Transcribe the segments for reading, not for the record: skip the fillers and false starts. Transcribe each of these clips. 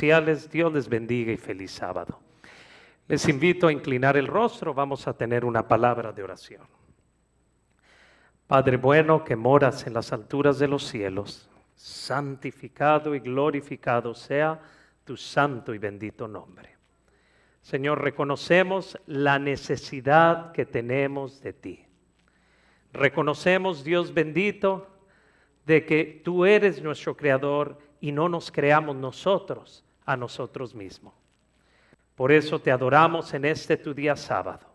sociales. Dios les bendiga y feliz sábado. Les invito a inclinar el rostro, vamos a tener una palabra de oración. Padre bueno que moras en las alturas de los cielos, santificado y glorificado sea tu santo y bendito nombre. Señor, reconocemos la necesidad que tenemos de ti. Reconocemos, Dios bendito, de que tú eres nuestro creador y no nos creamos nosotros a nosotros mismos. Por eso te adoramos en este tu día sábado.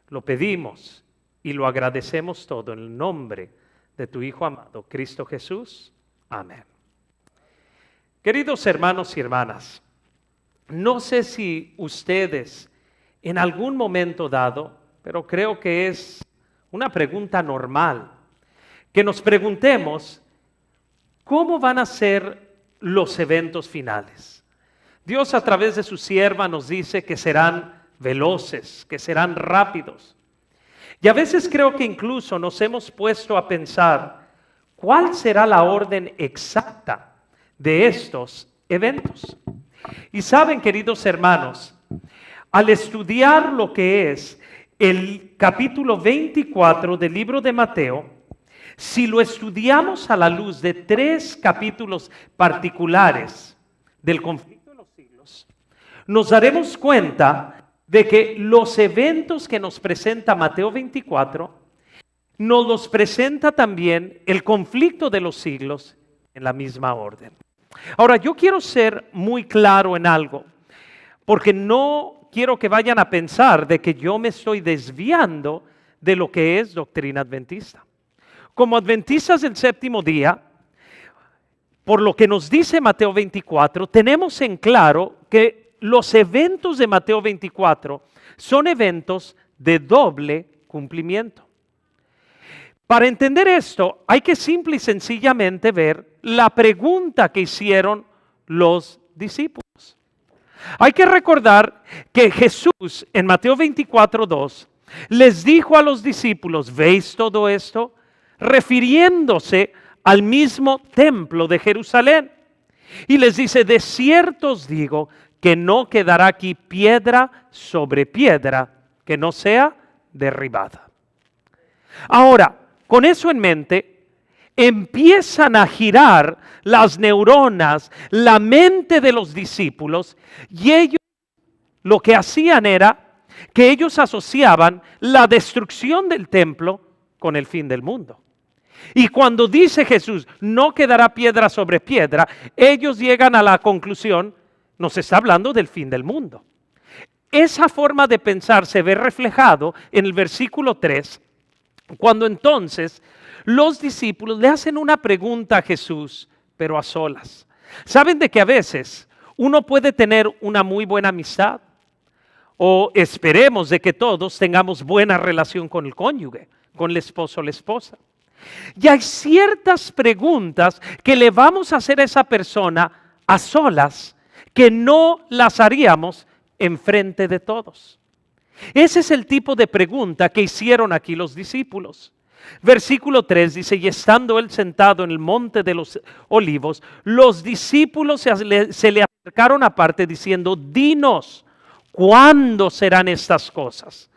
Lo pedimos y lo agradecemos todo en el nombre de tu Hijo amado, Cristo Jesús. Amén. Queridos hermanos y hermanas, no sé si ustedes en algún momento dado, pero creo que es una pregunta normal, que nos preguntemos cómo van a ser los eventos finales. Dios a través de su sierva nos dice que serán veloces, que serán rápidos. Y a veces creo que incluso nos hemos puesto a pensar cuál será la orden exacta de estos eventos. Y saben, queridos hermanos, al estudiar lo que es el capítulo 24 del libro de Mateo, si lo estudiamos a la luz de 3 capítulos particulares del conflicto de los siglos, nos daremos cuenta de que los eventos que nos presenta Mateo 24, nos los presenta también el conflicto de los siglos en la misma orden. Ahora, yo quiero ser muy claro en algo, porque no quiero que vayan a pensar de que yo me estoy desviando de lo que es doctrina adventista. Como adventistas del séptimo día, por lo que nos dice Mateo 24, tenemos en claro que los eventos de Mateo 24 son eventos de doble cumplimiento. Para entender esto, hay que simple y sencillamente ver la pregunta que hicieron los discípulos. Hay que recordar que Jesús en Mateo 24:2 les dijo a los discípulos, ¿veis todo esto? Refiriéndose al mismo templo de Jerusalén. Y les dice, de cierto os digo que no quedará aquí piedra sobre piedra que no sea derribada. Ahora, con eso en mente, empiezan a girar las neuronas, la mente de los discípulos, y ellos lo que hacían era que ellos asociaban la destrucción del templo con el fin del mundo. Y cuando dice Jesús, no quedará piedra sobre piedra, ellos llegan a la conclusión, nos está hablando del fin del mundo. Esa forma de pensar se ve reflejado en el versículo 3, cuando entonces los discípulos le hacen una pregunta a Jesús, pero a solas. ¿Saben de que a veces uno puede tener una muy buena amistad? O esperemos de que todos tengamos buena relación con el cónyuge, con el esposo o la esposa. Y hay ciertas preguntas que le vamos a hacer a esa persona a solas que no las haríamos en frente de todos. Ese es el tipo de pregunta que hicieron aquí los discípulos. Versículo 3 dice, y estando él sentado en el monte de los olivos, los discípulos se le acercaron aparte diciendo, dinos, ¿cuándo serán estas cosas?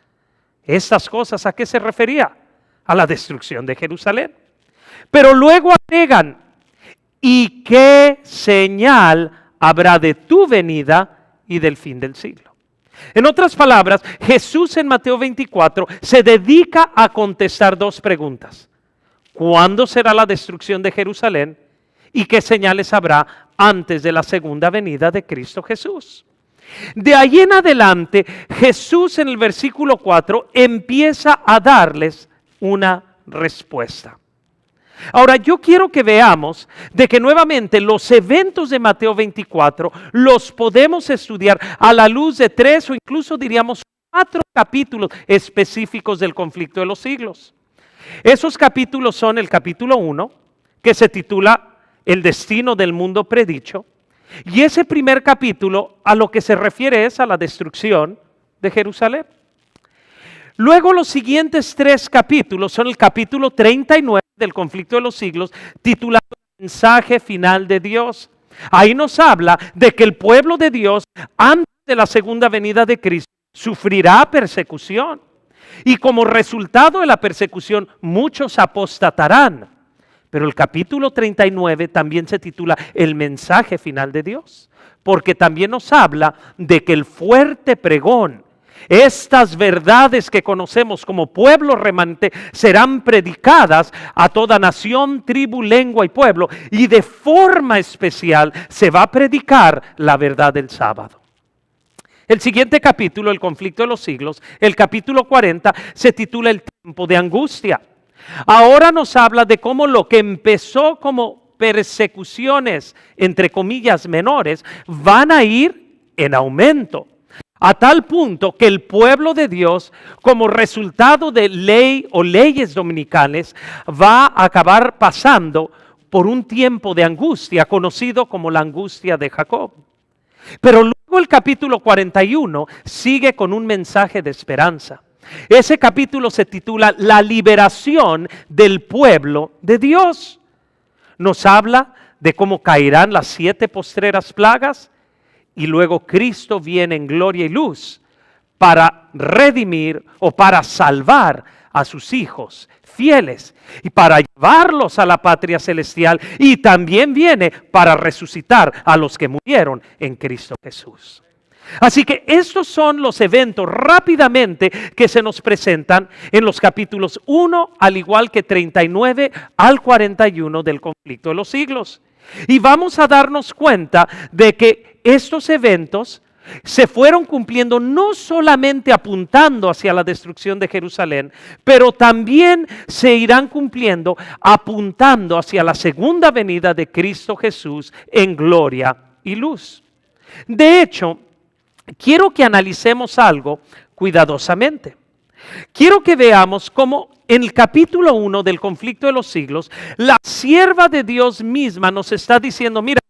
¿Estas cosas a qué se refería? A la destrucción de Jerusalén. Pero luego agregan, ¿y qué señal habrá de tu venida y del fin del siglo? En otras palabras, Jesús en Mateo 24 se dedica a contestar 2 preguntas. ¿Cuándo será la destrucción de Jerusalén? ¿Y qué señales habrá antes de la segunda venida de Cristo Jesús? De ahí en adelante, Jesús en el versículo 4 empieza a darles una respuesta. Ahora yo quiero que veamos de que nuevamente los eventos de Mateo 24 los podemos estudiar a la luz de 3 o incluso diríamos 4 capítulos específicos del conflicto de los siglos. Esos capítulos son el capítulo 1, que se titula El destino del mundo predicho, y ese primer capítulo a lo que se refiere es a la destrucción de Jerusalén. Luego los siguientes 3 capítulos son el capítulo 39 del conflicto de los siglos, titulado Mensaje final de Dios. Ahí nos habla de que el pueblo de Dios, antes de la segunda venida de Cristo, sufrirá persecución. Y como resultado de la persecución, muchos apostatarán. Pero el capítulo 39 también se titula El mensaje final de Dios, porque también nos habla de que el fuerte pregón, estas verdades que conocemos como pueblo remanente, serán predicadas a toda nación, tribu, lengua y pueblo, y de forma especial se va a predicar la verdad del sábado. El siguiente capítulo, el conflicto de los siglos, el capítulo 40, se titula El tiempo de angustia. Ahora nos habla de cómo lo que empezó como persecuciones, entre comillas, menores, van a ir en aumento. A tal punto que el pueblo de Dios, como resultado de ley o leyes dominicales, va a acabar pasando por un tiempo de angustia, conocido como la angustia de Jacob. Pero luego el capítulo 41 sigue con un mensaje de esperanza. Ese capítulo se titula La liberación del pueblo de Dios. Nos habla de cómo caerán las 7 postreras plagas y luego Cristo viene en gloria y luz para redimir o para salvar a sus hijos fieles y para llevarlos a la patria celestial, y también viene para resucitar a los que murieron en Cristo Jesús. Así que estos son los eventos rápidamente que se nos presentan en los capítulos 1 al igual que 39 al 41 del conflicto de los siglos. Y vamos a darnos cuenta de que estos eventos se fueron cumpliendo no solamente apuntando hacia la destrucción de Jerusalén, pero también se irán cumpliendo apuntando hacia la segunda venida de Cristo Jesús en gloria y luz. De hecho, quiero que analicemos algo cuidadosamente. Quiero que veamos cómo en el capítulo 1 del conflicto de los siglos, la sierva de Dios misma nos está diciendo, mira,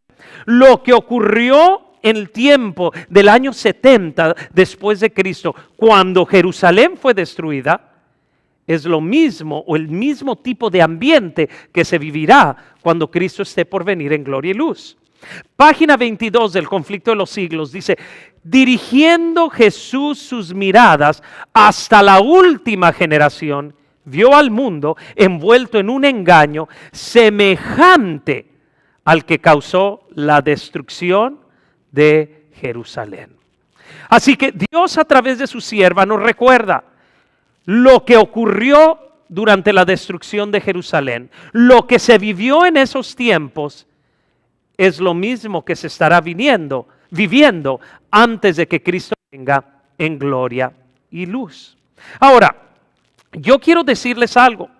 lo que ocurrió en el tiempo del año 70 después de Cristo, cuando Jerusalén fue destruida, es lo mismo o el mismo tipo de ambiente que se vivirá cuando Cristo esté por venir en gloria y luz. Página 22 del conflicto de los siglos dice, dirigiendo Jesús sus miradas hasta la última generación, vio al mundo envuelto en un engaño semejante al que causó la destrucción de Jerusalén. Así que Dios a través de su sierva nos recuerda lo que ocurrió durante la destrucción de Jerusalén, lo que se vivió en esos tiempos. Es lo mismo que se estará viviendo antes de que Cristo venga en gloria y luz. Ahora, yo quiero decirles algo.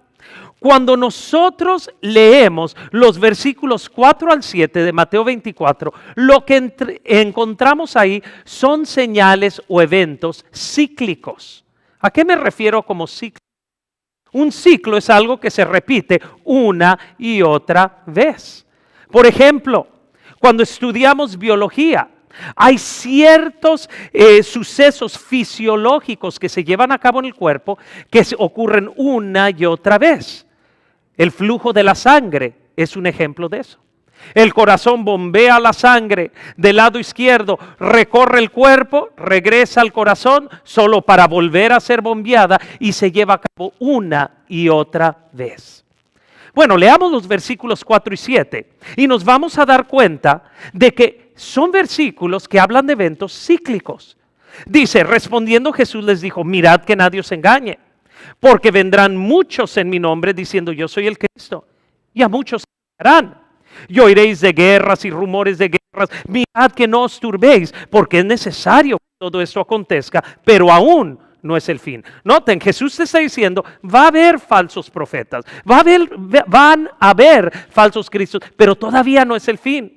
Cuando nosotros leemos los versículos 4 al 7 de Mateo 24, lo que encontramos ahí son señales o eventos cíclicos. ¿A qué me refiero como ciclo? Un ciclo es algo que se repite una y otra vez. Por ejemplo, cuando estudiamos biología, hay ciertos sucesos fisiológicos que se llevan a cabo en el cuerpo que ocurren una y otra vez. El flujo de la sangre es un ejemplo de eso. El corazón bombea la sangre del lado izquierdo, recorre el cuerpo, regresa al corazón solo para volver a ser bombeada y se lleva a cabo una y otra vez. Bueno, leamos los versículos 4 y 7 y nos vamos a dar cuenta de que son versículos que hablan de eventos cíclicos. Dice, respondiendo Jesús les dijo, mirad que nadie os engañe, porque vendrán muchos en mi nombre diciendo yo soy el Cristo, y a muchos harán. Y oiréis de guerras y rumores de guerras, mirad que no os turbéis, porque es necesario que todo esto acontezca, pero aún no es el fin. Noten, Jesús te está diciendo, va a haber falsos profetas, van a haber falsos cristos, pero todavía no es el fin.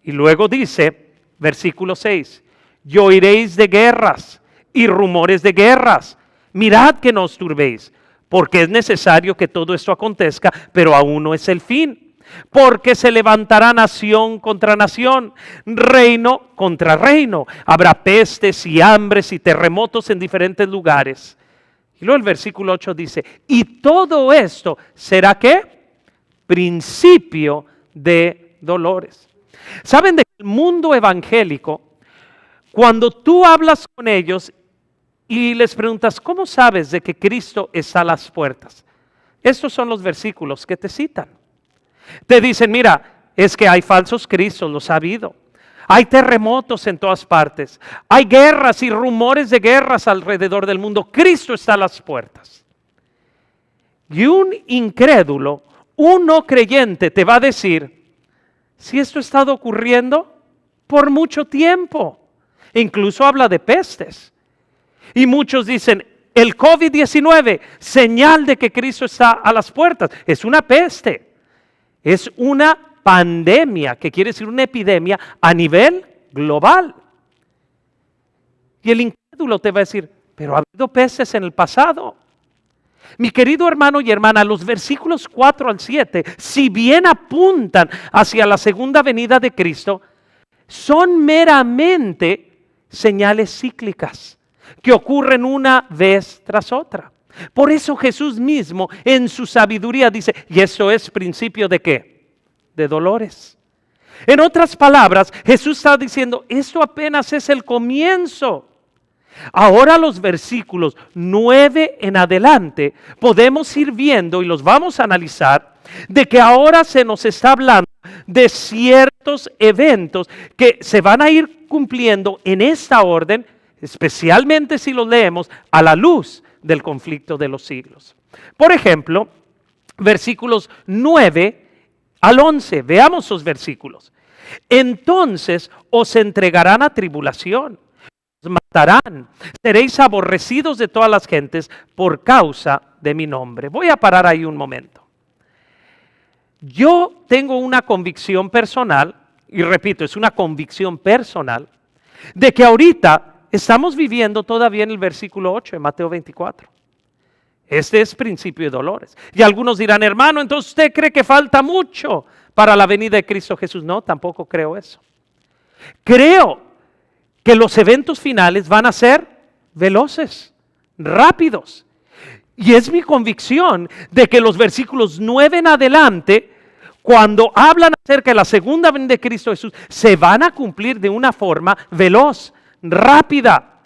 Y luego dice, versículo 6, y oiréis de guerras y rumores de guerras, mirad que no os turbéis, porque es necesario que todo esto acontezca, pero aún no es el fin. Porque se levantará nación contra nación, reino contra reino. Habrá pestes y hambres y terremotos en diferentes lugares. Y luego el versículo 8 dice, y todo esto será ¿qué? Principio de dolores. Saben de que el mundo evangélico, cuando tú hablas con ellos y les preguntas, ¿cómo sabes de que Cristo está a las puertas? Estos son los versículos que te citan. Te dicen, mira, es que hay falsos cristos, los ha habido. Hay terremotos en todas partes. Hay guerras y rumores de guerras alrededor del mundo. Cristo está a las puertas. Y un incrédulo, un no creyente te va a decir, si esto ha estado ocurriendo por mucho tiempo. Incluso habla de pestes. Y muchos dicen, el COVID-19, señal de que Cristo está a las puertas. Es una peste. Es una pandemia, que quiere decir una epidemia a nivel global. Y el incrédulo te va a decir, pero ha habido pestes en el pasado. Mi querido hermano y hermana, los versículos 4 al 7, si bien apuntan hacia la segunda venida de Cristo, son meramente señales cíclicas que ocurren una vez tras otra. Por eso Jesús mismo en su sabiduría dice, ¿y eso es principio de qué? De dolores. En otras palabras, Jesús está diciendo, esto apenas es el comienzo. Ahora los versículos 9 en adelante podemos ir viendo y los vamos a analizar de que ahora se nos está hablando de ciertos eventos que se van a ir cumpliendo en esta orden, especialmente si los leemos a la luz del conflicto de los siglos. Por ejemplo, versículos 9 al 11, veamos esos versículos. Entonces os entregarán a tribulación, os matarán, seréis aborrecidos de todas las gentes por causa de mi nombre. Voy a parar ahí un momento. Yo tengo una convicción personal, y repito, es una convicción personal, de que ahorita estamos viviendo todavía en el versículo 8 de Mateo 24. Este es principio de dolores. Y algunos dirán, hermano, entonces usted cree que falta mucho para la venida de Cristo Jesús. No, tampoco creo eso. Creo que los eventos finales van a ser veloces, rápidos. Y es mi convicción de que los versículos 9 en adelante, cuando hablan acerca de la segunda venida de Cristo Jesús, se van a cumplir de una forma veloz, rápida.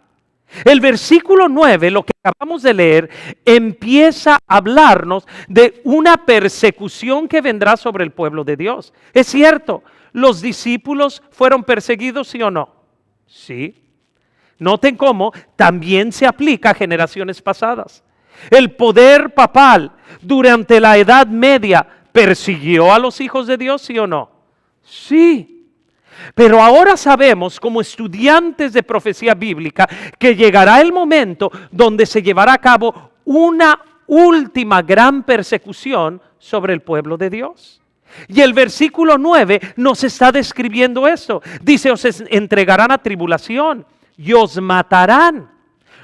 El versículo 9, lo que acabamos de leer, empieza a hablarnos de una persecución que vendrá sobre el pueblo de Dios. Es cierto, los discípulos fueron perseguidos, ¿sí o no? Sí. Noten cómo también se aplica a generaciones pasadas. El poder papal durante la Edad Media persiguió a los hijos de Dios, ¿sí o no? Sí. Pero ahora sabemos como estudiantes de profecía bíblica que llegará el momento donde se llevará a cabo una última gran persecución sobre el pueblo de Dios. Y el versículo 9 nos está describiendo esto. Dice, os entregarán a tribulación y os matarán.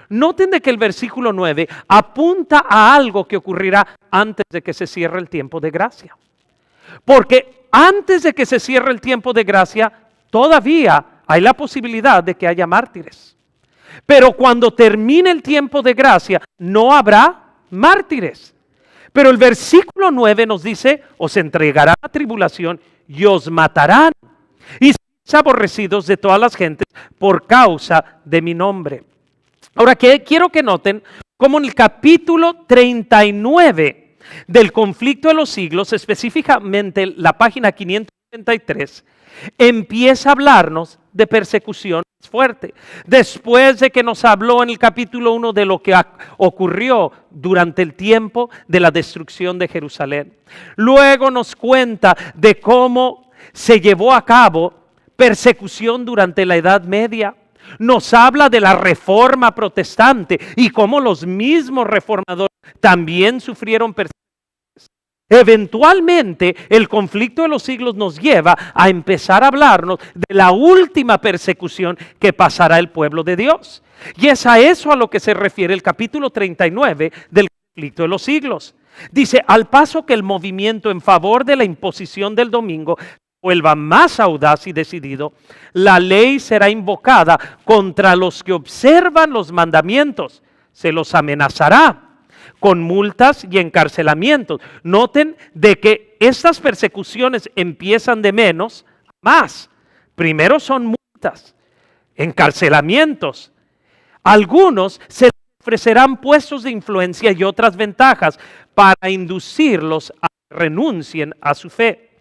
Noten de que el versículo 9 apunta a algo que ocurrirá antes de que se cierre el tiempo de gracia. Porque antes de que se cierre el tiempo de gracia, todavía hay la posibilidad de que haya mártires. Pero cuando termine el tiempo de gracia, no habrá mártires. Pero el versículo 9 nos dice, os entregarán a tribulación y os matarán. Y seréis aborrecidos de todas las gentes por causa de mi nombre. Ahora, quiero que noten cómo en el capítulo 39 del conflicto de los siglos, específicamente la página 533, empieza a hablarnos de persecución fuerte. Después de que nos habló en el capítulo 1 de lo que ocurrió durante el tiempo de la destrucción de Jerusalén. Luego nos cuenta de cómo se llevó a cabo persecución durante la Edad Media. Nos habla de la reforma protestante y cómo los mismos reformadores también sufrieron persecución. Eventualmente el conflicto de los siglos nos lleva a empezar a hablarnos de la última persecución que pasará el pueblo de Dios. Y es a eso a lo que se refiere el capítulo 39 del conflicto de los siglos. Dice, al paso que el movimiento en favor de la imposición del domingo vuelva más audaz y decidido, la ley será invocada contra los que observan los mandamientos. Se los amenazará con multas y encarcelamientos. Noten de que estas persecuciones empiezan de menos más. Primero son multas, encarcelamientos. Algunos se les ofrecerán puestos de influencia y otras ventajas para inducirlos a que renuncien a su fe.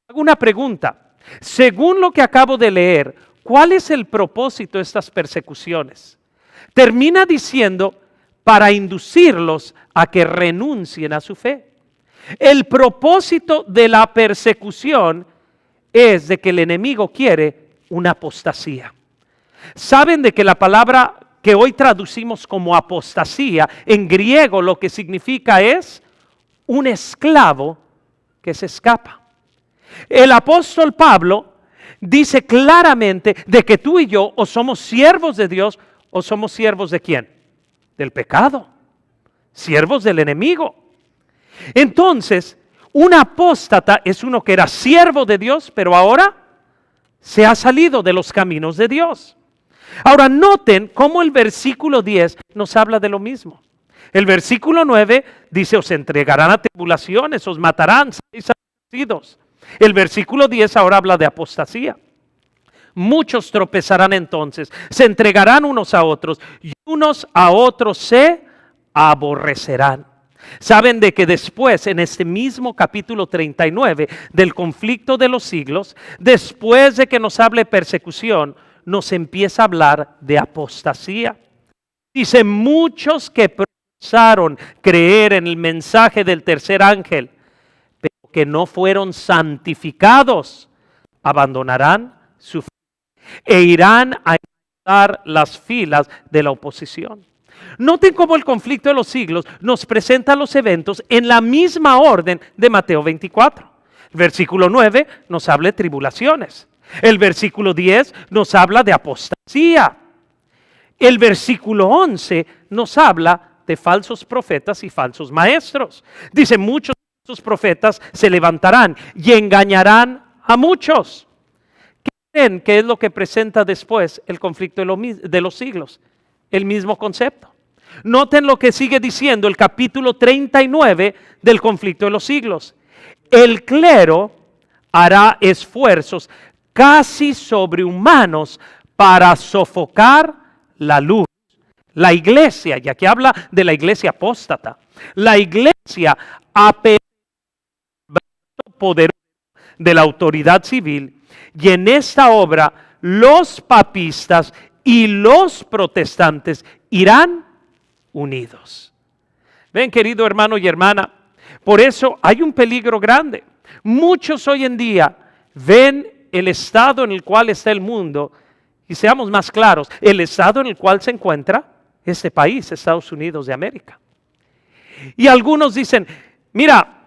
Hago una pregunta. Según lo que acabo de leer, ¿cuál es el propósito de estas persecuciones? Termina diciendo para inducirlos a que renuncien a su fe. El propósito de la persecución es de que el enemigo quiere una apostasía. ¿Saben de que la palabra que hoy traducimos como apostasía, en griego lo que significa es un esclavo que se escapa? El apóstol Pablo dice claramente de que tú y yo o somos siervos de Dios o somos siervos de ¿quién? Del pecado, siervos del enemigo. Entonces, un apóstata es uno que era siervo de Dios, pero ahora se ha salido de los caminos de Dios. Ahora noten cómo el versículo 10 nos habla de lo mismo. El versículo 9 dice, os entregarán a tribulaciones, os matarán, seréis aborrecidos. El versículo 10 ahora habla de apostasía. Muchos tropezarán entonces, se entregarán unos a otros y unos a otros se aborrecerán. Saben de que después, en este mismo capítulo 39 del conflicto de los siglos, después de que nos hable persecución, nos empieza a hablar de apostasía. Dice, muchos que profesaron creer en el mensaje del tercer ángel, pero que no fueron santificados, abandonarán su fe e irán a dar las filas de la oposición. Noten cómo el conflicto de los siglos nos presenta los eventos en la misma orden de Mateo 24. El versículo 9 nos habla de tribulaciones. El versículo 10 nos habla de apostasía. El versículo 11 nos habla de falsos profetas y falsos maestros. Dice, muchos de esos profetas se levantarán y engañarán a muchos. ¿Qué creen que es lo que presenta después el conflicto de los siglos? El mismo concepto. Noten lo que sigue diciendo el capítulo 39 del conflicto de los siglos. El clero hará esfuerzos casi sobrehumanos para sofocar la luz. La iglesia, y aquí habla de la iglesia apóstata, la iglesia apela al poder de la autoridad civil, y en esta obra los papistas y los protestantes irán unidos. Ven, querido hermano y hermana, por eso hay un peligro grande. Muchos hoy en día ven el estado en el cual está el mundo, y seamos más claros, el estado en el cual se encuentra este país, Estados Unidos de América. Y algunos dicen, mira,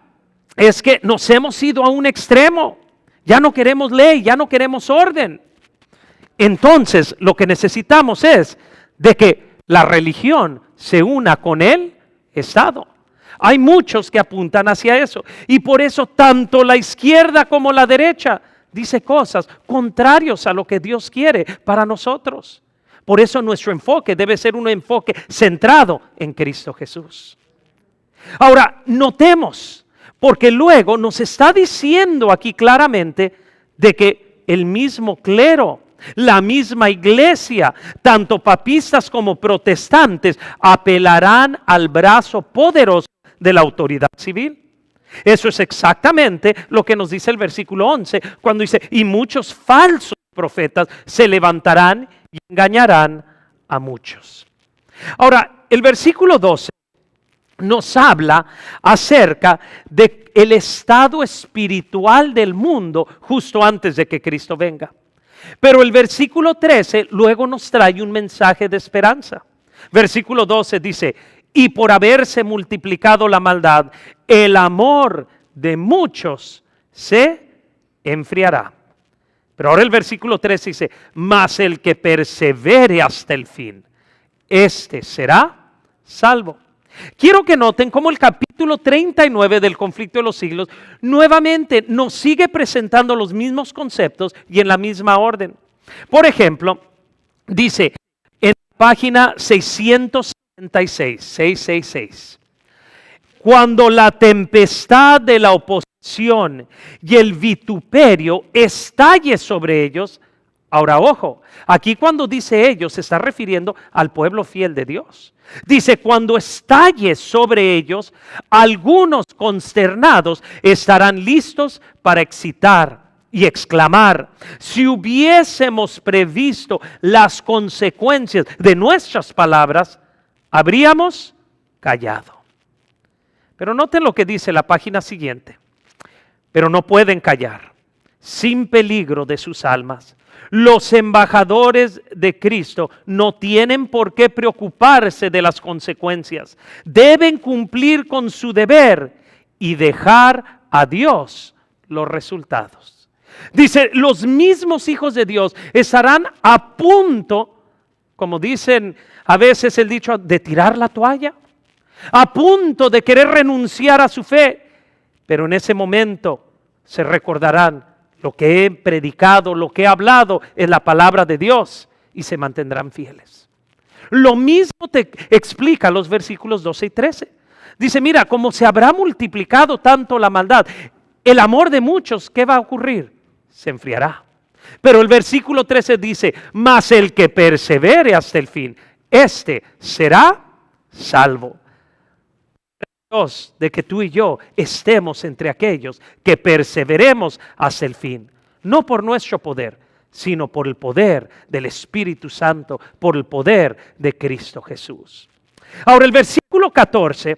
es que nos hemos ido a un extremo, ya no queremos ley, ya no queremos orden. Entonces, lo que necesitamos es de que la religión se una con el Estado. Hay muchos que apuntan hacia eso. Y por eso tanto la izquierda como la derecha dice cosas contrarias a lo que Dios quiere para nosotros. Por eso nuestro enfoque debe ser un enfoque centrado en Cristo Jesús. Ahora, notemos, porque luego nos está diciendo aquí claramente de que el mismo clero, la misma iglesia, tanto papistas como protestantes, apelarán al brazo poderoso de la autoridad civil. Eso es exactamente lo que nos dice el versículo 11, cuando dice, y muchos falsos profetas se levantarán y engañarán a muchos. Ahora, el versículo 12 nos habla acerca del estado espiritual del mundo justo antes de que Cristo venga. Pero el versículo 13 luego nos trae un mensaje de esperanza. Versículo 12 dice, y por haberse multiplicado la maldad, el amor de muchos se enfriará. Pero ahora el versículo 13 dice, mas el que persevere hasta el fin, este será salvo. Quiero que noten cómo el capítulo 39 del conflicto de los siglos nuevamente nos sigue presentando los mismos conceptos y en la misma orden. Por ejemplo, dice en página 666, Cuando la tempestad de la oposición y el vituperio estalle sobre ellos. Ahora, ojo, aquí cuando dice ellos se está refiriendo al pueblo fiel de Dios. Dice, cuando estalle sobre ellos, algunos consternados estarán listos para excitar y exclamar: si hubiésemos previsto las consecuencias de nuestras palabras, habríamos callado. Pero noten lo que dice la página siguiente. Pero no pueden callar, sin peligro de sus almas. Los embajadores de Cristo no tienen por qué preocuparse de las consecuencias. Deben cumplir con su deber y dejar a Dios los resultados. Dice, los mismos hijos de Dios estarán a punto, como dicen a veces el dicho, de tirar la toalla, a punto de querer renunciar a su fe, pero en ese momento se recordarán: lo que he predicado, lo que he hablado es la palabra de Dios, y se mantendrán fieles. Lo mismo te explica los versículos 12 y 13. Dice, mira, como se habrá multiplicado tanto la maldad, el amor de muchos, ¿qué va a ocurrir? Se enfriará. Pero el versículo 13 dice, mas el que persevere hasta el fin, este será salvo. Dios, de que tú y yo estemos entre aquellos que perseveremos hasta el fin, no por nuestro poder, sino por el poder del Espíritu Santo, por el poder de Cristo Jesús. Ahora el versículo 14,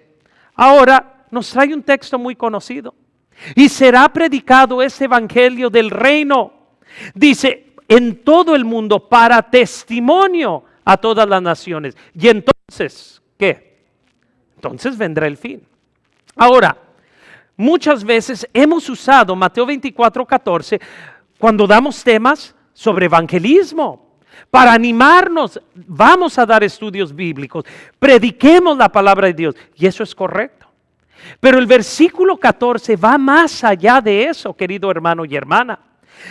ahora nos trae un texto muy conocido. Y será predicado este evangelio del reino, dice, en todo el mundo para testimonio a todas las naciones. Y entonces, ¿qué? Entonces vendrá el fin. Ahora, muchas veces hemos usado Mateo 24:14 cuando damos temas sobre evangelismo. Para animarnos, vamos a dar estudios bíblicos, prediquemos la palabra de Dios, y eso es correcto. Pero el versículo 14 va más allá de eso, querido hermano y hermana.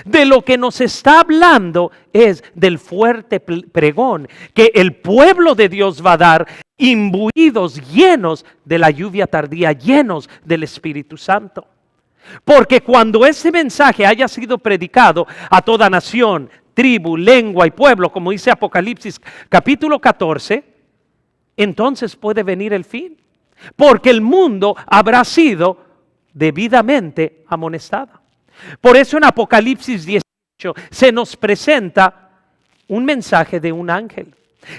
De lo que nos está hablando es del fuerte pregón que el pueblo de Dios va a dar, imbuidos, llenos de la lluvia tardía, llenos del Espíritu Santo. Porque cuando ese mensaje haya sido predicado a toda nación, tribu, lengua y pueblo, como dice Apocalipsis capítulo 14, entonces puede venir el fin. Porque el mundo habrá sido debidamente amonestada. Por eso en Apocalipsis 18 se nos presenta un mensaje de un ángel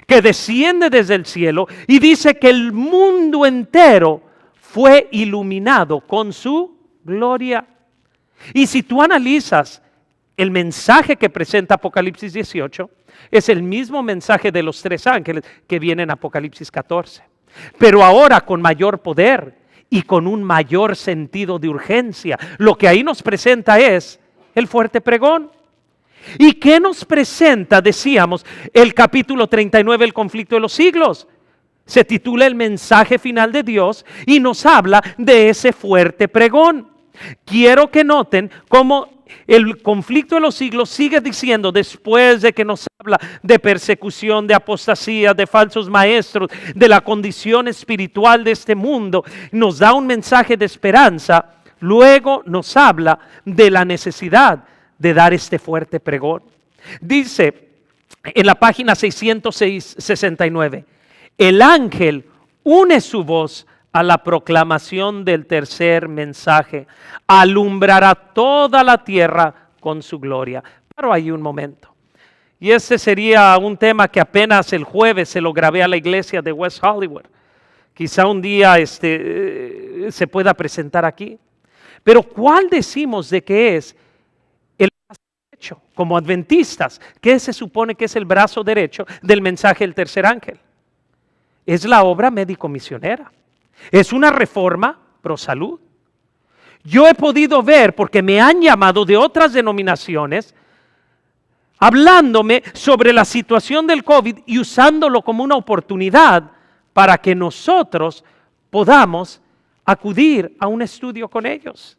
que desciende desde el cielo y dice que el mundo entero fue iluminado con su gloria. Y si tú analizas el mensaje que presenta Apocalipsis 18, es el mismo mensaje de los tres ángeles que viene en Apocalipsis 14. Pero ahora con mayor poder y con un mayor sentido de urgencia. Lo que ahí nos presenta es el fuerte pregón. ¿Y qué nos presenta? Decíamos, el capítulo 39, el conflicto de los siglos. Se titula el mensaje final de Dios y nos habla de ese fuerte pregón. Quiero que noten cómo el conflicto de los siglos sigue diciendo, después de que nos habla de persecución, de apostasía, de falsos maestros, de la condición espiritual de este mundo, nos da un mensaje de esperanza. Luego nos habla de la necesidad de dar este fuerte pregón. Dice en la página 669, el ángel une su voz a la proclamación del tercer mensaje, alumbrará toda la tierra con su gloria. Pero hay un momento, y ese sería un tema que apenas el jueves se lo grabé a la iglesia de West Hollywood. Quizá un día se pueda presentar aquí. Pero ¿cuál decimos de que es el brazo derecho? Como adventistas, ¿qué se supone que es el brazo derecho del mensaje del tercer ángel? Es la obra médico-misionera. Es una reforma pro salud. Yo he podido ver, porque me han llamado de otras denominaciones, hablándome sobre la situación del COVID y usándolo como una oportunidad para que nosotros podamos acudir a un estudio con ellos.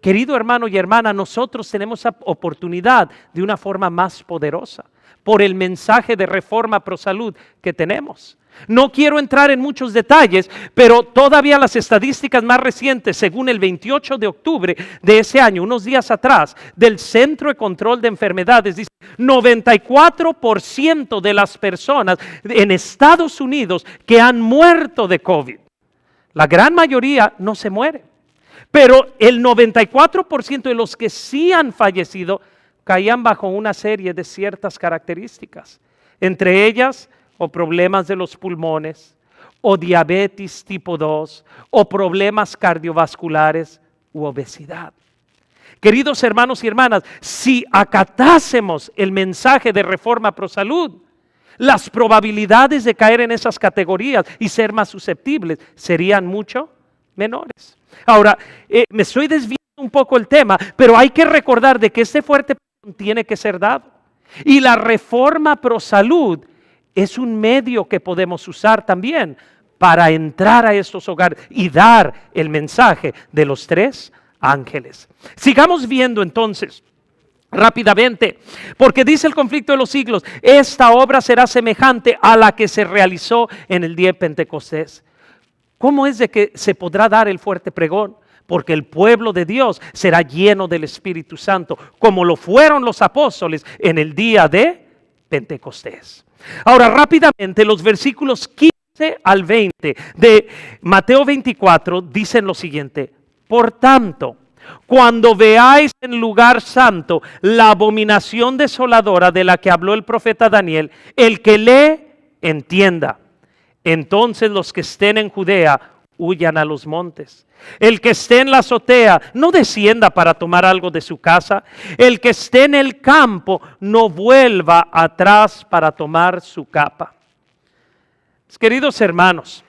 Querido hermano y hermana, nosotros tenemos esa oportunidad de una forma más poderosa por el mensaje de Reforma Pro Salud que tenemos. No quiero entrar en muchos detalles, pero todavía las estadísticas más recientes, según el 28 de octubre de ese año, unos días atrás, del Centro de Control de Enfermedades, dice 94% de las personas en Estados Unidos que han muerto de COVID, la gran mayoría no se muere, pero el 94% de los que sí han fallecido caían bajo una serie de ciertas características, entre ellas o problemas de los pulmones, o diabetes tipo 2, o problemas cardiovasculares u obesidad. Queridos hermanos y hermanas, si acatásemos el mensaje de Reforma Pro Salud, las probabilidades de caer en esas categorías y ser más susceptibles serían mucho menores. Ahora, me estoy desviando un poco el tema, pero hay que recordar de que este fuerte tiene que ser dado. Y la Reforma Pro Salud es un medio que podemos usar también para entrar a estos hogares y dar el mensaje de los 3 ángeles. Sigamos viendo entonces rápidamente, porque dice el Conflicto de los Siglos, esta obra será semejante a la que se realizó en el día de Pentecostés. ¿Cómo es de que se podrá dar el fuerte pregón? Porque el pueblo de Dios será lleno del Espíritu Santo, como lo fueron los apóstoles en el día de Pentecostés. Ahora rápidamente los versículos 15 al 20 de Mateo 24 dicen lo siguiente: por tanto, cuando veáis en lugar santo la abominación desoladora de la que habló el profeta Daniel, el que lee, entienda. Entonces los que estén en Judea huyan a los montes. El que esté en la azotea no descienda para tomar algo de su casa. El que esté en el campo no vuelva atrás para tomar su capa. Queridos hermanos,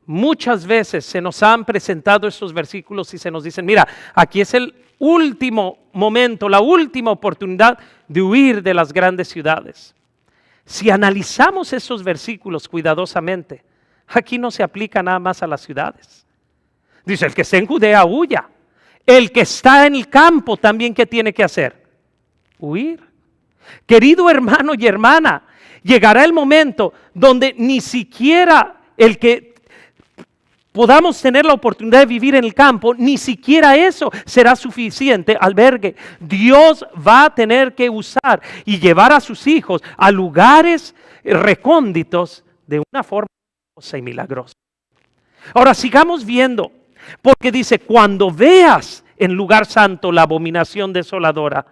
muchas veces se nos han presentado estos versículos y se nos dicen, mira, aquí es el último momento, la última oportunidad de huir de las grandes ciudades. Si analizamos esos versículos cuidadosamente, aquí no se aplica nada más a las ciudades. Dice, el que esté en Judea, huya. El que está en el campo también, ¿qué tiene que hacer? Huir. Querido hermano y hermana, llegará el momento donde ni siquiera el que podamos tener la oportunidad de vivir en el campo, ni siquiera eso será suficiente albergue. Dios va a tener que usar y llevar a sus hijos a lugares recónditos de una forma y milagrosa. Ahora sigamos viendo, porque dice, cuando veas en lugar santo la abominación desoladora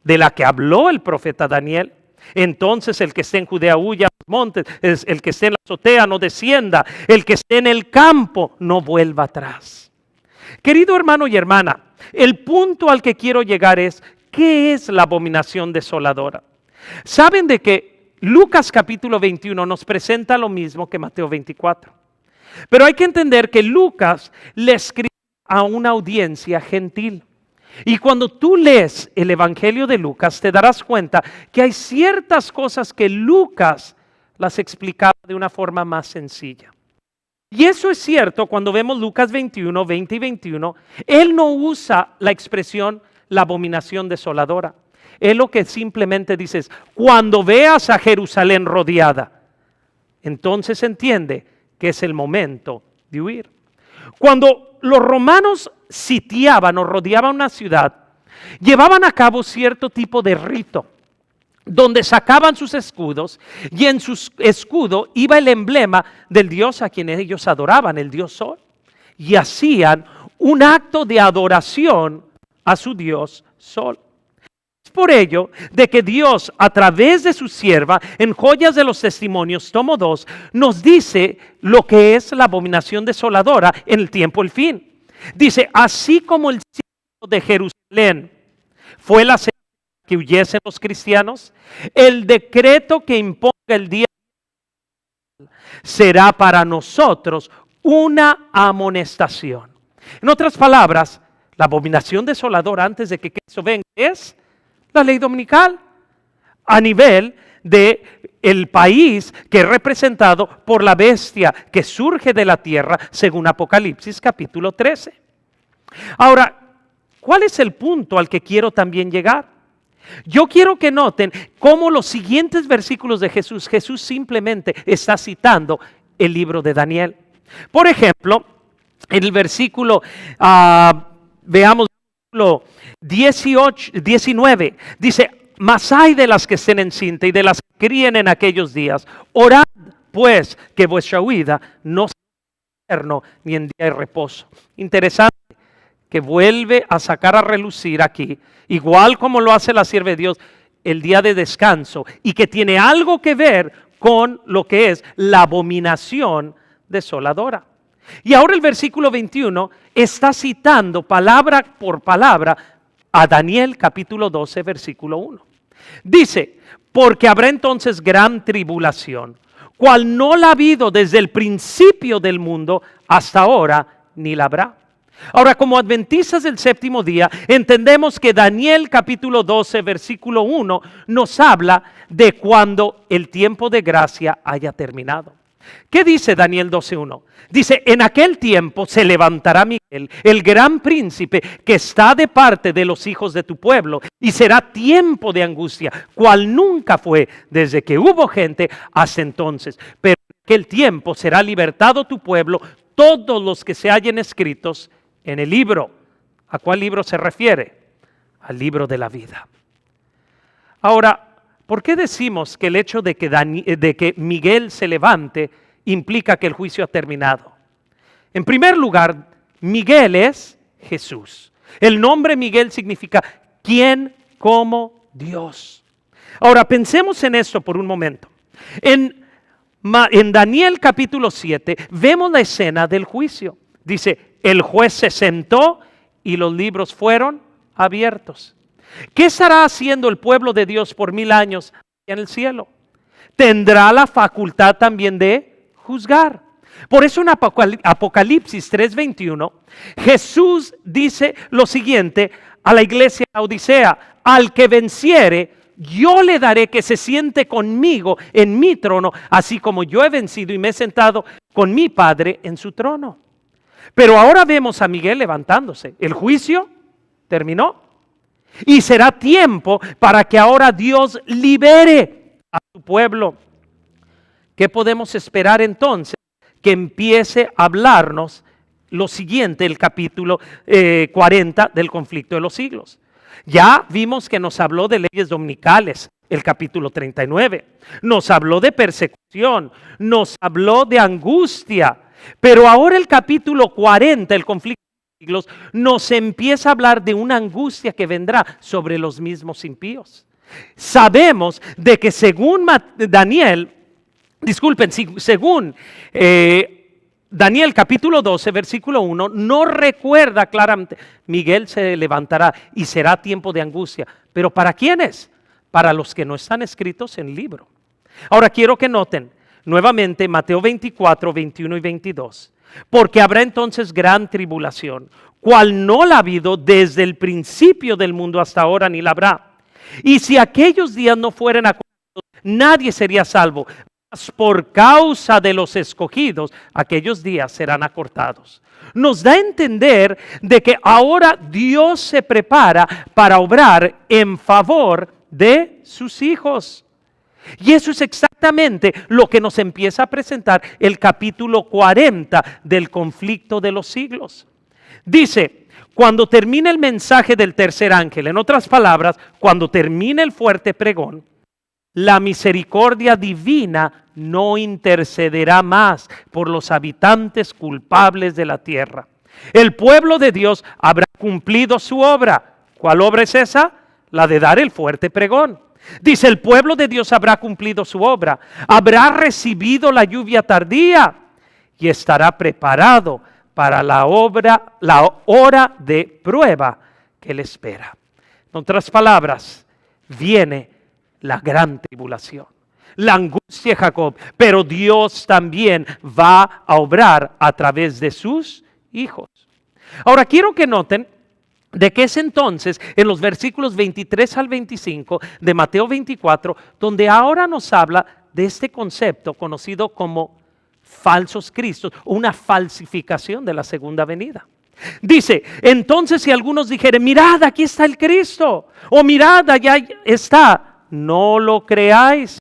de la que habló el profeta Daniel, entonces el que esté en Judea huya a los montes, el que esté en la azotea no descienda, el que esté en el campo no vuelva atrás. Querido hermano y hermana, el punto al que quiero llegar es, ¿qué es la abominación desoladora? ¿Saben de que Lucas capítulo 21 nos presenta lo mismo que Mateo 24? Pero hay que entender que Lucas le escribe a una audiencia gentil. Y cuando tú lees el Evangelio de Lucas, te darás cuenta que hay ciertas cosas que Lucas las explicaba de una forma más sencilla. Y eso es cierto cuando vemos Lucas 21, 20 y 21. Él no usa la expresión la abominación desoladora. Él lo que simplemente dice es, cuando veas a Jerusalén rodeada, entonces entiende que es el momento de huir. Cuando los romanos sitiaban o rodeaban una ciudad, llevaban a cabo cierto tipo de rito, donde sacaban sus escudos y en su escudo iba el emblema del dios a quien ellos adoraban, el dios Sol, y hacían un acto de adoración a su dios Sol. Por ello, de que Dios a través de su sierva en Joyas de los Testimonios, tomo 2, nos dice lo que es la abominación desoladora en el tiempo del fin. Dice, así como el cielo de Jerusalén fue la señal que huyesen los cristianos, el decreto que imponga el día será para nosotros una amonestación. En otras palabras, la abominación desoladora antes de que Cristo venga es la ley dominical a nivel de el país que es representado por la bestia que surge de la tierra según Apocalipsis capítulo 13. Ahora, ¿cuál es el punto al que quiero también llegar? Yo quiero que noten cómo los siguientes versículos de Jesús simplemente está citando el libro de Daniel. Por ejemplo, en el versículo, veamos, versículo 19, dice: mas hay de las que estén encinta y de las que críen en aquellos días. Orad pues que vuestra huida no sea en invierno ni en día de reposo. Interesante que vuelve a sacar a relucir aquí, igual como lo hace la sierva de Dios, el día de descanso, y que tiene algo que ver con lo que es la abominación desoladora. Y ahora el versículo 21 está citando palabra por palabra a Daniel capítulo 12 versículo 1. Dice: porque habrá entonces gran tribulación, cual no la ha habido desde el principio del mundo hasta ahora, ni la habrá. Ahora, como adventistas del séptimo día, entendemos que Daniel capítulo 12 versículo 1 nos habla de cuando el tiempo de gracia haya terminado. ¿Qué dice Daniel 12:1? Dice: en aquel tiempo se levantará Miguel, el gran príncipe, que está de parte de los hijos de tu pueblo, y será tiempo de angustia, cual nunca fue desde que hubo gente hasta entonces. Pero en aquel tiempo será libertado tu pueblo, todos los que se hallen escritos en el libro. ¿A cuál libro se refiere? Al libro de la vida. Ahora, ¿por qué decimos que el hecho de que Miguel se levante implica que el juicio ha terminado? En primer lugar, Miguel es Jesús. El nombre Miguel significa quien como Dios. Ahora, pensemos en esto por un momento. En Daniel capítulo 7 vemos la escena del juicio. Dice: el juez se sentó y los libros fueron abiertos. ¿Qué estará haciendo el pueblo de Dios por 1000 años en el cielo? Tendrá la facultad también de juzgar. Por eso en Apocalipsis 3:21, Jesús dice lo siguiente a la iglesia de Odisea: al que venciere, yo le daré que se siente conmigo en mi trono, así como yo he vencido y me he sentado con mi Padre en su trono. Pero ahora vemos a Miguel levantándose. El juicio terminó. Y será tiempo para que ahora Dios libere a su pueblo. ¿Qué podemos esperar entonces? Que empiece a hablarnos lo siguiente, el capítulo 40 del conflicto de los siglos. Ya vimos que nos habló de leyes dominicales, el capítulo 39. Nos habló de persecución, nos habló de angustia. Pero ahora el capítulo 40, el conflicto de los siglos, nos empieza a hablar de una angustia que vendrá sobre los mismos impíos. Sabemos de que según Daniel capítulo 12, versículo 1, no recuerda claramente: Miguel se levantará y será tiempo de angustia. ¿Pero para quiénes? Para los que no están escritos en el libro. Ahora quiero que noten nuevamente Mateo 24, 21 y 22. Porque habrá entonces gran tribulación, cual no la ha habido desde el principio del mundo hasta ahora, ni la habrá. Y si aquellos días no fueran acortados, nadie sería salvo. Mas por causa de los escogidos, aquellos días serán acortados. Nos da a entender de que ahora Dios se prepara para obrar en favor de sus hijos. Y eso es exactamente lo que nos empieza a presentar el capítulo 40 del conflicto de los siglos. Dice: cuando termine el mensaje del tercer ángel, en otras palabras, cuando termine el fuerte pregón, la misericordia divina no intercederá más por los habitantes culpables de la tierra. El pueblo de Dios habrá cumplido su obra. ¿Cuál obra es esa? La de dar el fuerte pregón. Dice: el pueblo de Dios habrá cumplido su obra, habrá recibido la lluvia tardía y estará preparado para la hora de prueba que le espera. En otras palabras, viene la gran tribulación, la angustia de Jacob, pero Dios también va a obrar a través de sus hijos. Ahora quiero que noten de que es entonces en los versículos 23 al 25 de Mateo 24, donde ahora nos habla de este concepto conocido como falsos cristos, una falsificación de la segunda venida. Dice, entonces si algunos dijeren, mirad, aquí está el Cristo, o mirad, allá está, no lo creáis,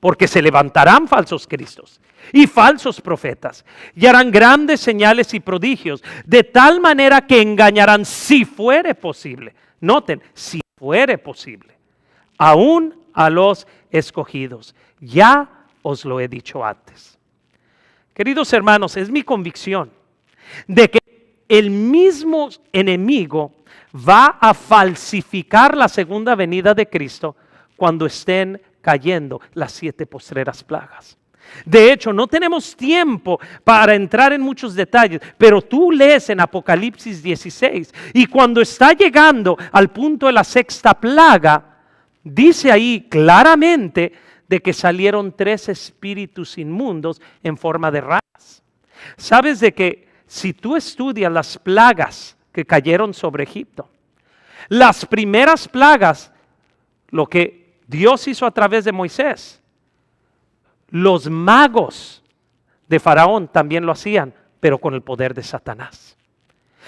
porque se levantarán falsos cristos y falsos profetas, y harán grandes señales y prodigios, de tal manera que engañarán, si fuere posible. Noten, si fuere posible, aún a los escogidos. Ya os lo he dicho antes. Queridos hermanos, es mi convicción de que el mismo enemigo va a falsificar la segunda venida de Cristo cuando estén cayendo las 7 postreras plagas. De hecho, no tenemos tiempo para entrar en muchos detalles, pero tú lees en Apocalipsis 16 y cuando está llegando al punto de la 6ª plaga, dice ahí claramente de que salieron 3 espíritus inmundos en forma de ranas. ¿Sabes de que si tú estudias las plagas que cayeron sobre Egipto, las primeras plagas, lo que Dios hizo a través de Moisés, los magos de Faraón también lo hacían, pero con el poder de Satanás.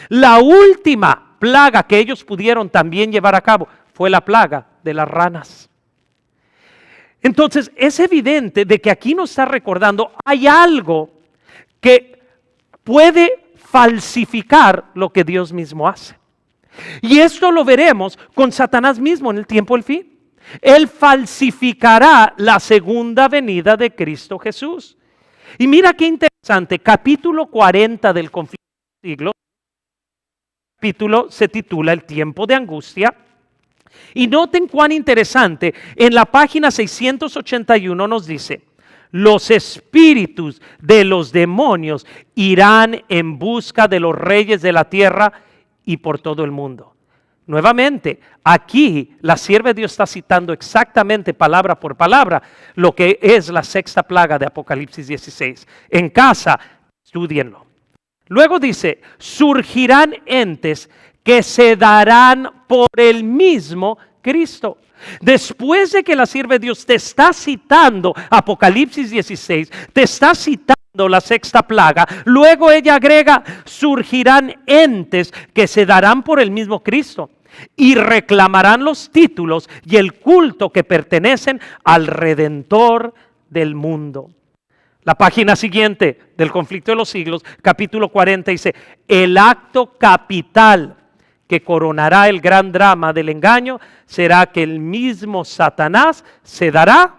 La última plaga que ellos pudieron también llevar a cabo fue la plaga de las ranas. Entonces es evidente de que aquí nos está recordando, hay algo que puede falsificar lo que Dios mismo hace. Y esto lo veremos con Satanás mismo en el tiempo del fin. Él falsificará la segunda venida de Cristo Jesús. Y mira qué interesante, capítulo 40 del conflicto de los siglos, capítulo se titula El tiempo de angustia. Y noten cuán interesante, en la página 681 nos dice, los espíritus de los demonios irán en busca de los reyes de la tierra y por todo el mundo. Nuevamente, aquí la sierva de Dios está citando exactamente palabra por palabra lo que es la 6ª plaga de Apocalipsis 16. En casa, estudienlo. Luego dice, surgirán entes que se darán por el mismo Cristo. Después de que la sierva de Dios te está citando Apocalipsis 16, te está citando la 6ª plaga, luego ella agrega, surgirán entes que se darán por el mismo Cristo y reclamarán los títulos y el culto que pertenecen al Redentor del mundo. La página siguiente del conflicto de los siglos, capítulo 40, dice, el acto capital que coronará el gran drama del engaño será que el mismo Satanás se dará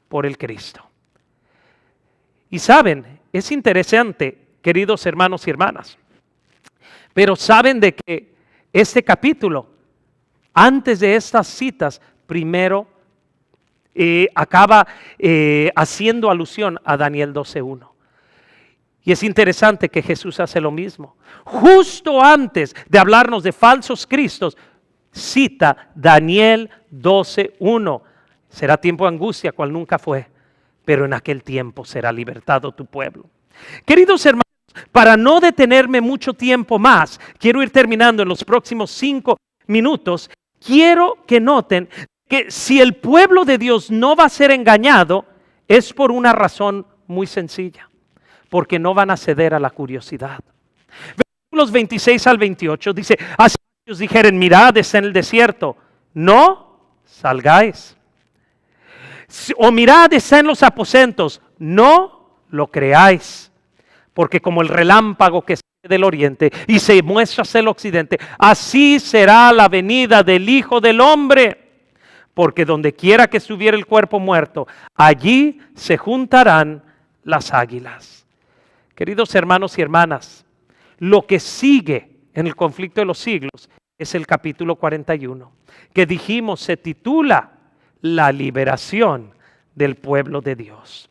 por el Cristo. Y saben, es interesante, queridos hermanos y hermanas, pero saben de que este capítulo, antes de estas citas, primero acaba haciendo alusión a Daniel 12:1. Y es interesante que Jesús hace lo mismo. Justo antes de hablarnos de falsos cristos, cita Daniel 12:1. Será tiempo de angustia, cual nunca fue, pero en aquel tiempo será libertado tu pueblo. Queridos hermanos, para no detenerme mucho tiempo más, quiero ir terminando en los próximos 5 minutos. Quiero que noten que si el pueblo de Dios no va a ser engañado, es por una razón muy sencilla. Porque no van a ceder a la curiosidad. Versículos 26 al 28 dice, así ellos dijeren, mirad, está en el desierto, no salgáis. O mirad, está en los aposentos, no lo creáis. Porque como el relámpago que sale del oriente y se muestra hacia el occidente, así será la venida del Hijo del Hombre. Porque donde quiera que estuviera el cuerpo muerto, allí se juntarán las águilas. Queridos hermanos y hermanas, lo que sigue en el conflicto de los siglos es el capítulo 41, que dijimos se titula La liberación del pueblo de Dios.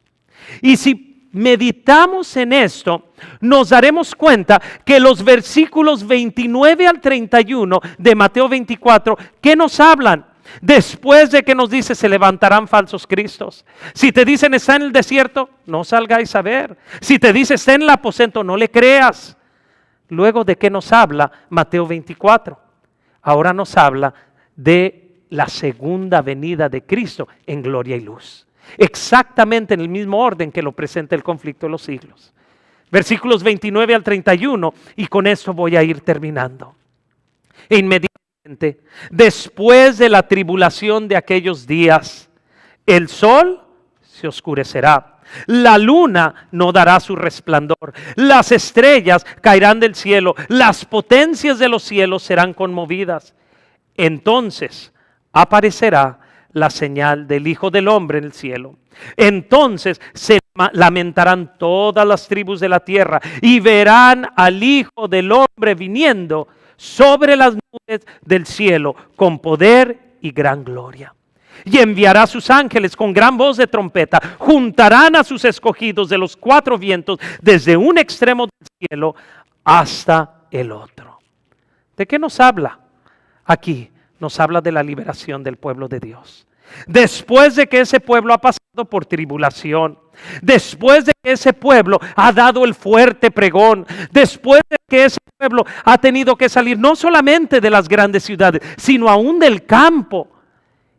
Y si meditamos en esto, nos daremos cuenta que los versículos 29 al 31 de Mateo 24, ¿qué nos hablan? Después de que nos dice se levantarán falsos cristos. Si te dicen está en el desierto, no salgáis a ver. Si te dice está en el aposento, no le creas. Luego, ¿de qué nos habla Mateo 24? Ahora nos habla de la segunda venida de Cristo en gloria y luz. Exactamente en el mismo orden que lo presenta el conflicto de los siglos. Versículos 29 al 31, y con esto voy a ir terminando. E inmediatamente, después de la tribulación de aquellos días, el sol se oscurecerá, la luna no dará su resplandor, las estrellas caerán del cielo, las potencias de los cielos serán conmovidas. Entonces aparecerá la señal del Hijo del Hombre en el cielo. Entonces se lamentarán todas las tribus de la tierra y verán al Hijo del Hombre viniendo sobre las nubes del cielo con poder y gran gloria. Y enviará a sus ángeles con gran voz de trompeta, juntarán a sus escogidos de los cuatro vientos, desde un extremo del cielo hasta el otro. ¿De qué nos habla? Aquí nos habla de la liberación del pueblo de Dios. Después de que ese pueblo ha pasado por tribulación, después de que ese pueblo ha dado el fuerte pregón, después de que ese pueblo ha tenido que salir no solamente de las grandes ciudades, sino aún del campo,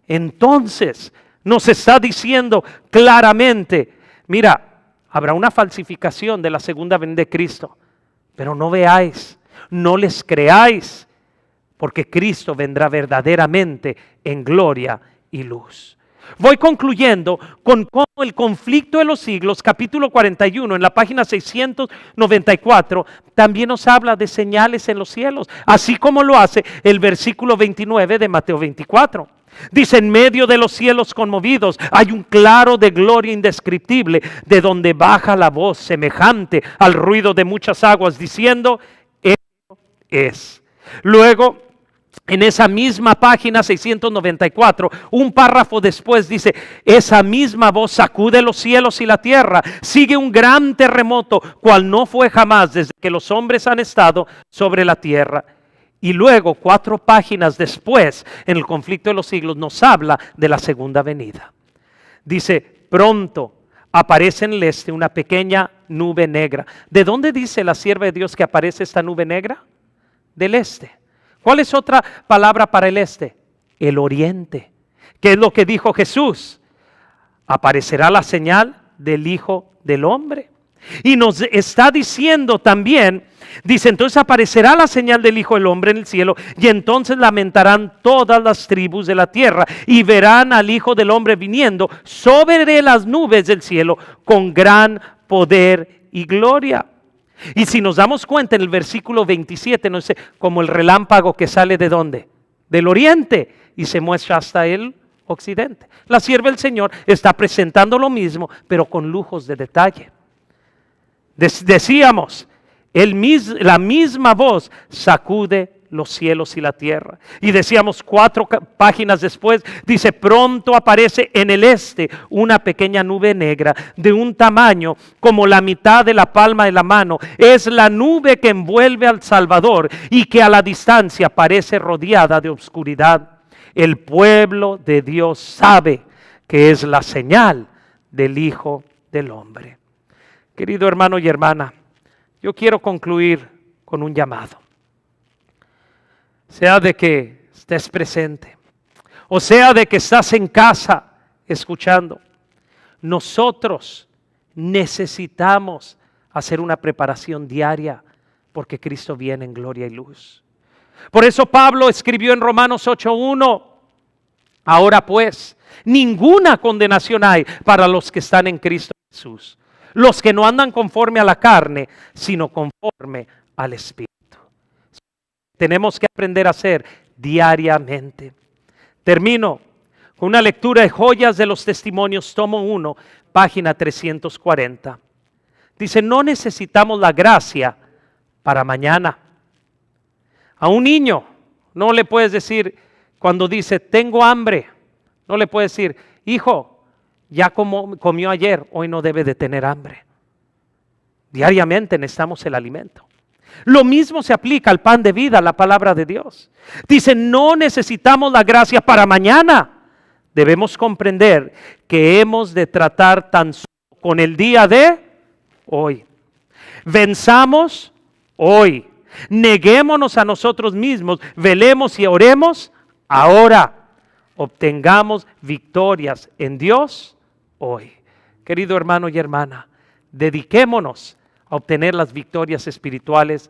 entonces nos está diciendo claramente, mira, habrá una falsificación de la segunda venida de Cristo, pero no veáis, no les creáis, porque Cristo vendrá verdaderamente en gloria y luz. Voy concluyendo con cómo el conflicto de los siglos, capítulo 41, en la página 694, también nos habla de señales en los cielos, así como lo hace el versículo 29 de Mateo 24. Dice, en medio de los cielos conmovidos hay un claro de gloria indescriptible, de donde baja la voz semejante al ruido de muchas aguas, diciendo, esto es. Luego, en esa misma página 694, un párrafo después dice, esa misma voz sacude los cielos y la tierra, sigue un gran terremoto, cual no fue jamás desde que los hombres han estado sobre la tierra. Y luego, 4 páginas después, en el conflicto de los siglos, nos habla de la segunda venida. Dice, pronto aparece en el este una pequeña nube negra. ¿De dónde dice la sierva de Dios que aparece esta nube negra? Del este. ¿Cuál es otra palabra para el este? El oriente. ¿Qué es lo que dijo Jesús? Aparecerá la señal del Hijo del Hombre. Y nos está diciendo también, dice, entonces aparecerá la señal del Hijo del Hombre en el cielo, y entonces lamentarán todas las tribus de la tierra, y verán al Hijo del Hombre viniendo sobre las nubes del cielo con gran poder y gloria. Y si nos damos cuenta en el versículo 27, no sé, como el relámpago que sale ¿de dónde? Del oriente y se muestra hasta el occidente. La sierva del Señor está presentando lo mismo, pero con lujos de detalle. Decíamos, la misma voz sacude los cielos y la tierra. Y decíamos 4 páginas después, dice, pronto aparece en el este una pequeña nube negra de un tamaño como la mitad de la palma de la mano. Es la nube que envuelve al Salvador y que a la distancia parece rodeada de oscuridad. El pueblo de Dios sabe que es la señal del Hijo del Hombre. Querido hermano y hermana, yo quiero concluir con un llamado. Sea de que estés presente, o sea de que estás en casa escuchando, nosotros necesitamos hacer una preparación diaria porque Cristo viene en gloria y luz. Por eso Pablo escribió en Romanos 8:1, ahora pues, ninguna condenación hay para los que están en Cristo Jesús, los que no andan conforme a la carne, sino conforme al Espíritu. Tenemos que aprender a hacer diariamente. Termino con una lectura de Joyas de los Testimonios, tomo 1, página 340. Dice, no necesitamos la gracia para mañana. A un niño no le puedes decir, cuando dice, tengo hambre, no le puedes decir, hijo, ya comió ayer, hoy no debe de tener hambre. Diariamente necesitamos el alimento. Lo mismo se aplica al pan de vida, la palabra de Dios. Dice, no necesitamos la gracia para mañana. Debemos comprender que hemos de tratar tan solo con el día de hoy. Venzamos hoy. Neguémonos a nosotros mismos, velemos y oremos ahora. Obtengamos victorias en Dios hoy. Querido hermano y hermana, dediquémonos a obtener las victorias espirituales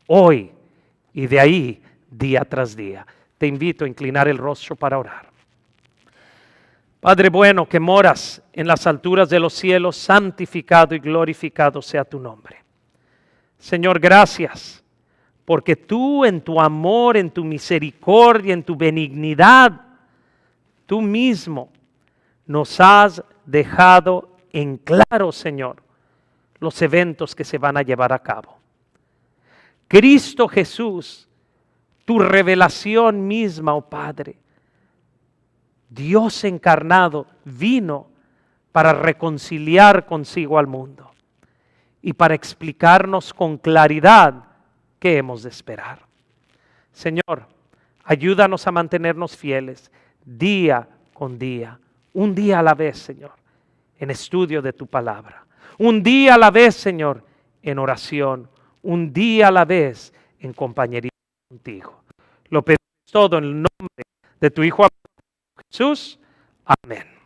hoy y de ahí día tras día. Te invito a inclinar el rostro para orar. Padre bueno, que moras en las alturas de los cielos, santificado y glorificado sea tu nombre. Señor, gracias, porque tú en tu amor, en tu misericordia, en tu benignidad, tú mismo nos has dejado en claro, Señor, los eventos que se van a llevar a cabo. Cristo Jesús, tu revelación misma, oh Padre, Dios encarnado, vino para reconciliar consigo al mundo y para explicarnos con claridad qué hemos de esperar. Señor, ayúdanos a mantenernos fieles día con día, un día a la vez, Señor, en estudio de tu palabra. Un día a la vez, Señor, en oración. Un día a la vez en compañerismo contigo. Lo pedimos todo en el nombre de tu Hijo Jesús. Amén.